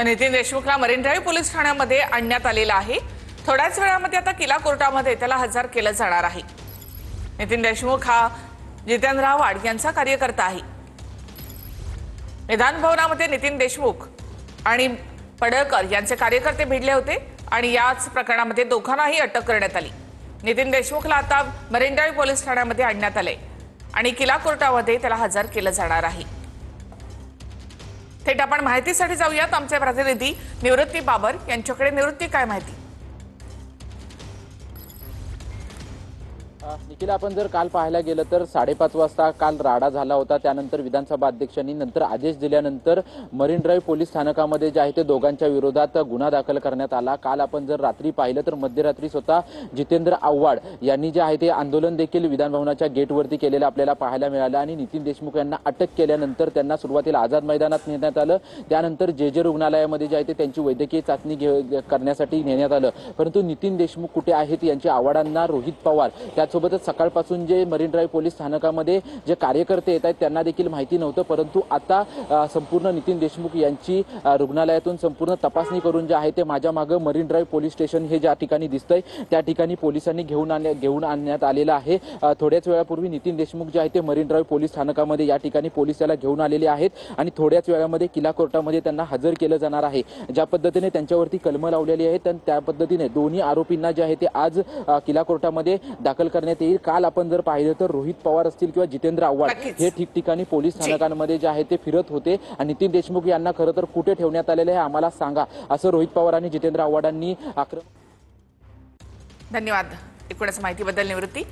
Nitin देशमुखला marine drive police ठाण्यामध्ये आणण्यात आलेला आहे। थोड्याच वेळामध्ये आता किला कोर्टामध्ये त्याला हजर केलं जाणार आहे। नितीन देशमुख हा जितेंद्र आव्हाड यांचा कार्यकर्ता आहे। विधान भवनामध्ये नितीन देशमुख आणि पडळकर यांचे कार्यकर्ते भिडले होते आणि याच प्रकरणामध्ये दोघांनाही अटक करण्यात आली। नितीन देशमुखला आता मरीन ड्राईव्ह पोलीस ठाण्यामध्ये आणण्यात आले आणि किला कोर्टामध्ये त्याला हजर केलं जाणार आहे। थेट आपण माहितीसाठी जाऊयात आमचे प्रतिनिधी निवृत्ती बाबर यांच्याकडे। निवृत्ती, काय माहिती? निखिल, आपण जर काल पाहायला गेलं तर 5:30 वाजता काल राडा झाला होता। त्यानंतर विधानसभा अध्यक्षांनी नंतर आदेश दिल्यानंतर मरीन ड्राईव्ह पोलीस स्थानकामध्ये जे आहे ते दोघांच्या विरोधात गुन्हा दाखल करण्यात आला। काल आपण जर रात्री पाहिलं तर मध्यरात्री स्वतः जितेंद्र आव्हाड यांनी जे आहे ते आंदोलन देखील विधान भवनाच्या गेटवरती केलेलं आपल्याला पाहायला मिळालं आणि नितीन देशमुख यांना अटक केल्यानंतर त्यांना सुरुवातीला आझाद मैदानात नेण्यात आलं। त्यानंतर जे रुग्णालयामध्ये जे आहे ते त्यांची वैद्यकीय चाचणी करण्यासाठी नेण्यात आलं। परंतु नितीन देशमुख कुठे आहेत यांच्या आव्हाडांना रोहित पवार त्यासोबतच सकाळपासून जे मरीन ड्राईव्ह पोलीस स्थानकामध्ये जे कार्यकर्ते येत आहेत त्यांना देखील माहिती नव्हतं। परंतु आता संपूर्ण नितीन देशमुख यांची रुग्णालयातून संपूर्ण तपासणी करून जे आहे ते माझ्या मागे मरीन ड्राईव्ह पोलीस स्टेशन हे ज्या ठिकाणी दिसतंय त्या ठिकाणी पोलिसांनी घेऊन आणण्यात आलेलं आहे। थोड्याच वेळापूर्वी नितीन देशमुख जे आहे ते मरीन ड्राईव्ह पोलीस स्थानकामध्ये या ठिकाणी पोलीस त्याला घेऊन आलेले आहेत आणि थोड्याच वेळामध्ये किला कोर्टामध्ये त्यांना हजर केलं जाणार आहे। ज्या पद्धतीने त्यांच्यावरती कलम लावलेली आहेत त्या पद्धतीने दोन्ही आरोपींना जे आहे ते आज किला कोर्टामध्ये दाखल करण्यात येईल। काल आपण जर पाहिलं तर रोहित पवार असतील किंवा जितेंद्र आव्हाड हे ठिकठिकाणी पोलीस स्थानकांमध्ये जे आहे ते फिरत होते आणि नितीन देशमुख यांना खरं तर कुठे ठेवण्यात आलेले आहे आम्हाला सांगा, असं रोहित पवार आणि जितेंद्र आव्हाडांनी धन्यवाद एकूणच माहितीबद्दल निवृत्ती।